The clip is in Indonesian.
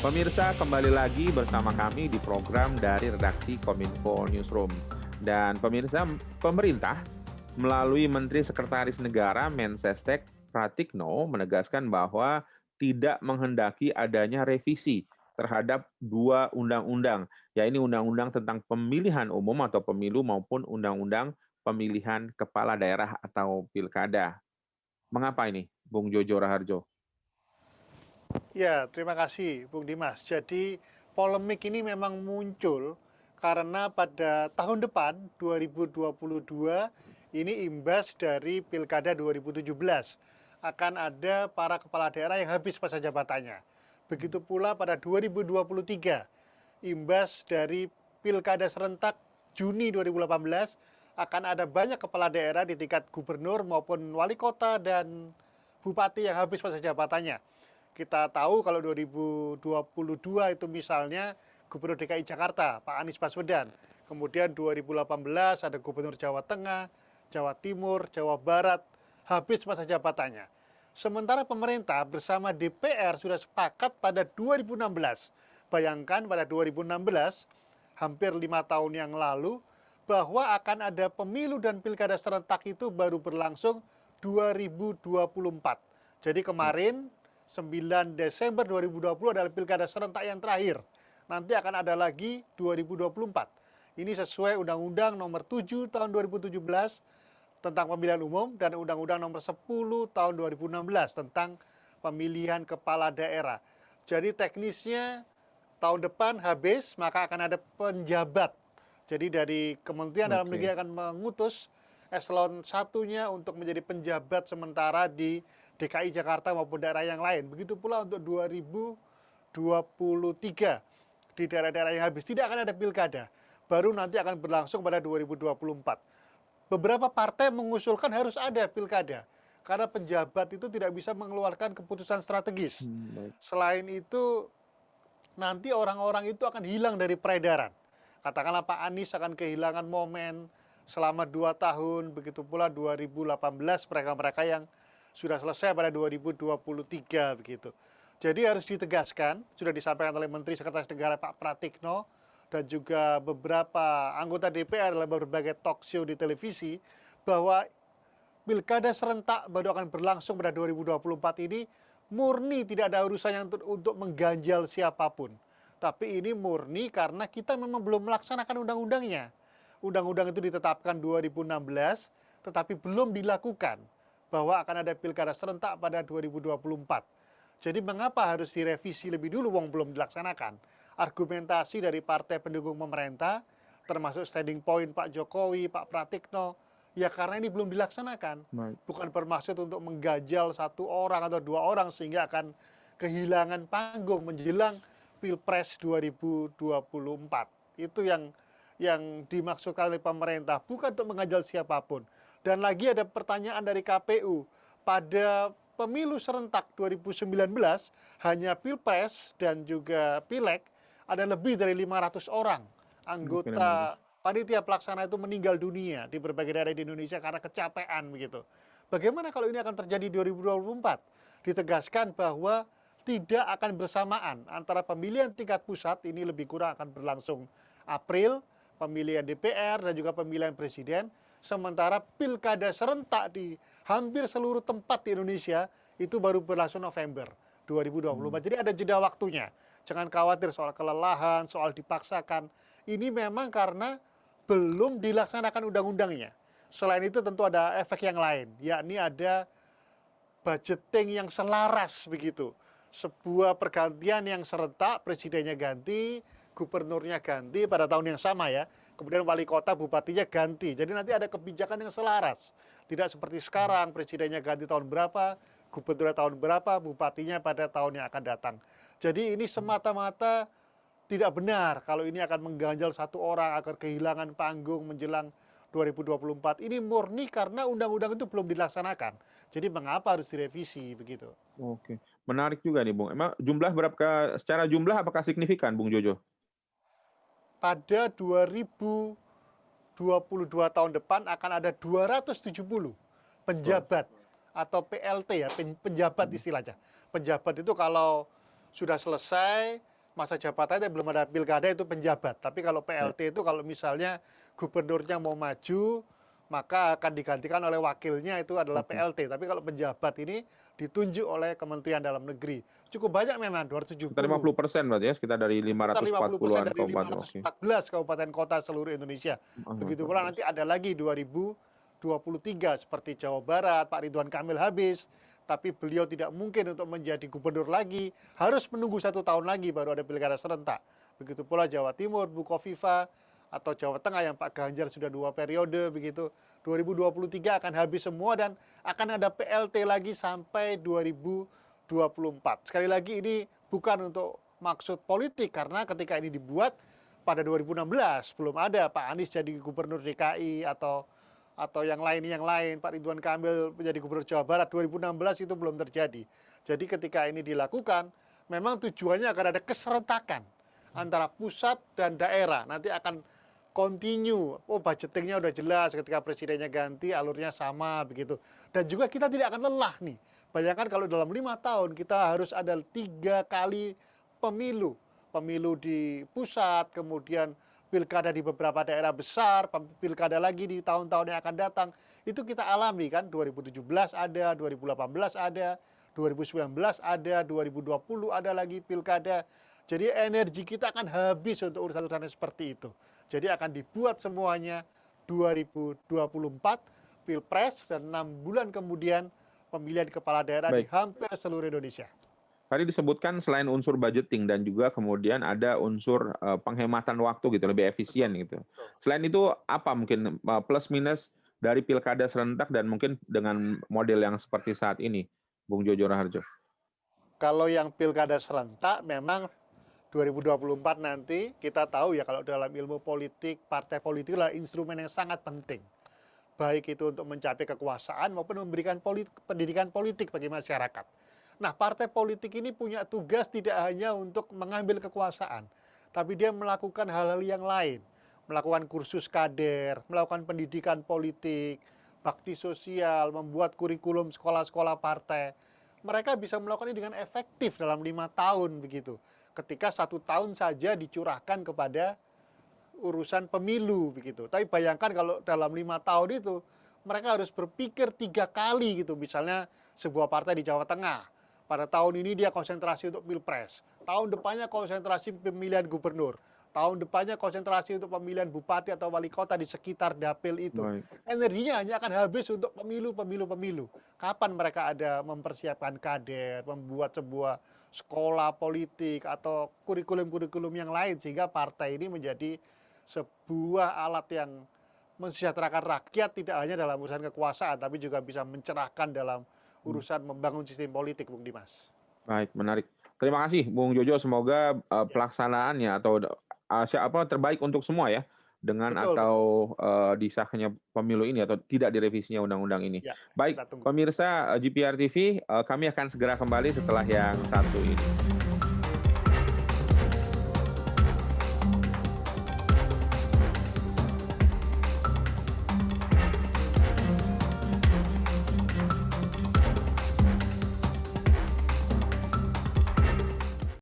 Pemirsa, kembali lagi bersama kami di program dari redaksi Kominfo Newsroom. Dan pemirsa, pemerintah melalui Menteri Sekretaris Negara Mensesnek Pratikno menegaskan bahwa tidak menghendaki adanya revisi terhadap dua undang-undang, yaitu undang-undang tentang pemilihan umum atau pemilu maupun undang-undang pemilihan kepala daerah atau pilkada. Mengapa ini, Bung Jojo Raharjo? Ya, terima kasih Bung Dimas. Jadi polemik ini memang muncul karena pada tahun depan 2022 ini imbas dari Pilkada 2017 akan ada para kepala daerah yang habis masa jabatannya. Begitu pula pada 2023 imbas dari Pilkada serentak Juni 2018 akan ada banyak kepala daerah di tingkat gubernur maupun wali kota dan bupati yang habis masa jabatannya. Kita tahu kalau 2022 itu misalnya Gubernur DKI Jakarta, Pak Anies Baswedan. Kemudian 2018 ada Gubernur Jawa Tengah, Jawa Timur, Jawa Barat, habis masa jabatannya. Sementara pemerintah bersama DPR sudah sepakat pada 2016. Bayangkan pada 2016, hampir 5 tahun yang lalu, bahwa akan ada pemilu dan pilkada serentak itu baru berlangsung 2024. Jadi kemarin 9 Desember 2020 adalah pilkada serentak yang terakhir. Nanti akan ada lagi 2024. Ini sesuai Undang-Undang Nomor 7 Tahun 2017 tentang pemilihan umum dan Undang-Undang Nomor 10 Tahun 2016 tentang pemilihan kepala daerah. Jadi teknisnya tahun depan habis, maka akan ada penjabat. Jadi dari Kementerian Dalam Negeri Oke. akan mengutus eselon satunya untuk menjadi penjabat sementara di DKI Jakarta maupun daerah yang lain. Begitu pula untuk 2023 di daerah-daerah yang habis tidak akan ada pilkada. Baru nanti akan berlangsung pada 2024. Beberapa partai mengusulkan harus ada pilkada karena penjabat itu tidak bisa mengeluarkan keputusan strategis. Baik. Selain itu, nanti orang-orang itu akan hilang dari peredaran. Katakanlah Pak Anies akan kehilangan momen selama 2 tahun, begitu pula 2018 mereka-mereka yang sudah selesai pada 2023 begitu. Jadi harus ditegaskan, sudah disampaikan oleh Menteri Sekretaris Negara Pak Pratikno dan juga beberapa anggota DPR dalam berbagai talk show di televisi bahwa pilkada serentak baru akan berlangsung pada 2024 ini murni tidak ada urusannya untuk mengganjal siapapun. Tapi ini murni karena kita memang belum melaksanakan undang-undangnya. Undang-undang itu ditetapkan 2016, tetapi belum dilakukan bahwa akan ada pilkada serentak pada 2024. Jadi mengapa harus direvisi lebih dulu, wong belum dilaksanakan? Argumentasi dari partai pendukung pemerintah, termasuk standing point Pak Jokowi, Pak Pratikno, ya karena ini belum dilaksanakan. Baik. Bukan bermaksud untuk mengganjal satu orang atau dua orang sehingga akan kehilangan panggung menjelang Pilpres 2024. Itu yang dimaksudkan oleh pemerintah, bukan untuk mengganjal siapapun. Dan lagi ada pertanyaan dari KPU, pada pemilu serentak 2019 hanya Pilpres dan juga Pileg ada lebih dari 500 orang Oke, memang. anggota panitia pelaksana itu meninggal dunia di berbagai daerah di Indonesia karena kecapean begitu. Bagaimana kalau ini akan terjadi 2024? Ditegaskan bahwa tidak akan bersamaan antara pemilihan tingkat pusat ini lebih kurang akan berlangsung April, pemilihan DPR dan juga pemilihan presiden, sementara pilkada serentak di hampir seluruh tempat di Indonesia itu baru berlangsung November 2024. Jadi ada jeda waktunya. Jangan khawatir soal kelelahan, soal dipaksakan. Ini memang karena belum dilaksanakan undang-undangnya. Selain itu tentu ada efek yang lain, yakni ada budgeting yang selaras begitu. Sebuah pergantian yang serentak, presidennya ganti, gubernurnya ganti pada tahun yang sama ya. Kemudian wali kota, bupatinya ganti. Jadi nanti ada kebijakan yang selaras. Tidak seperti sekarang, presidennya ganti tahun berapa, gubernurnya tahun berapa, bupatinya pada tahun yang akan datang. Jadi ini semata-mata tidak benar kalau ini akan mengganjal satu orang agar kehilangan panggung menjelang 2024. Ini murni karena undang-undang itu belum dilaksanakan. Jadi mengapa harus direvisi begitu? Oke, menarik juga nih, Bung. Emang jumlah berapa secara jumlah apakah signifikan, Bung Jojo? Pada 2022 tahun depan akan ada 270 Wah. penjabat atau PLT ya, penjabat istilahnya. Penjabat itu kalau sudah selesai masa jabatannya, belum ada pilkada, itu penjabat. Tapi kalau Ya. PLT itu kalau misalnya gubernurnya mau maju, maka akan digantikan oleh wakilnya, itu adalah Oke. PLT. Tapi kalau penjabat ini ditunjuk oleh Kementerian Dalam Negeri. Cukup banyak memang, Sekitar 270. 50% berarti ya, sekitar dari Sekitar 50% 540-an dari kabupaten. Oke. 514 kabupaten kota seluruh Indonesia. Begitu pula 14. nanti ada lagi 2023 seperti Jawa Barat, Pak Ridwan Kamil habis, tapi beliau tidak mungkin untuk menjadi gubernur lagi, harus menunggu 1 tahun lagi baru ada pilkada serentak. Begitu pula Jawa Timur, Bu Kofifa, atau Jawa Tengah yang Pak Ganjar sudah 2 periode begitu. 2023 akan habis semua dan akan ada PLT lagi sampai 2024. Sekali lagi ini bukan untuk maksud politik, karena ketika ini dibuat pada 2016 belum ada Pak Anies jadi gubernur DKI atau yang lain, Pak Ridwan Kamil menjadi gubernur Jawa Barat. 2016 itu belum terjadi. Jadi ketika ini dilakukan, memang tujuannya agar ada keserentakan antara pusat dan daerah. Nanti akan continue, budgetingnya udah jelas, ketika presidennya ganti alurnya sama begitu. Dan juga kita tidak akan lelah nih. Bayangkan kalau dalam 5 tahun kita harus ada 3 kali pemilu. Pemilu di pusat, kemudian pilkada di beberapa daerah besar, pilkada lagi di tahun-tahun yang akan datang. Itu kita alami kan, 2017 ada, 2018 ada, 2019 ada, 2020 ada lagi pilkada. Jadi energi kita akan habis untuk urusan-urusan seperti itu. Jadi akan dibuat semuanya 2024 Pilpres dan 6 bulan kemudian pemilihan kepala daerah di Baik. hampir seluruh Indonesia. Tadi disebutkan selain unsur budgeting dan juga kemudian ada unsur penghematan waktu gitu, lebih efisien gitu. Selain itu apa mungkin plus minus dari pilkada serentak dan mungkin dengan model yang seperti saat ini, Bung Jojo Raharjo? Kalau yang pilkada serentak memang 2024 nanti kita tahu ya, kalau dalam ilmu politik, partai politik adalah instrumen yang sangat penting. Baik itu untuk mencapai kekuasaan maupun memberikan pendidikan politik bagi masyarakat. Nah, partai politik ini punya tugas tidak hanya untuk mengambil kekuasaan, tapi dia melakukan hal-hal yang lain. Melakukan kursus kader, melakukan pendidikan politik, bakti sosial, membuat kurikulum sekolah-sekolah partai. Mereka bisa melakukan ini dengan efektif dalam 5 tahun begitu. Ketika 1 tahun saja dicurahkan kepada urusan pemilu begitu. Tapi bayangkan kalau dalam 5 tahun itu mereka harus berpikir 3 kali gitu. Misalnya sebuah partai di Jawa Tengah, pada tahun ini dia konsentrasi untuk pilpres, tahun depannya konsentrasi pemilihan gubernur, tahun depannya konsentrasi untuk pemilihan bupati atau wali kota di sekitar dapil itu. Baik. Energinya hanya akan habis untuk pemilu. Kapan mereka ada mempersiapkan kader, membuat sebuah sekolah politik atau kurikulum-kurikulum yang lain, sehingga partai ini menjadi sebuah alat yang mensejahterakan rakyat, tidak hanya dalam urusan kekuasaan, tapi juga bisa mencerahkan dalam urusan membangun sistem politik, Bung Dimas. Baik, menarik. Terima kasih, Bung Jojo. Semoga pelaksanaannya atau terbaik untuk semua ya, dengan Betul, atau disahkannya pemilu ini atau tidak direvisinya undang-undang ini. ya, Baik, kita tunggu. pemirsa GPR TV, kami akan segera kembali setelah yang satu ini.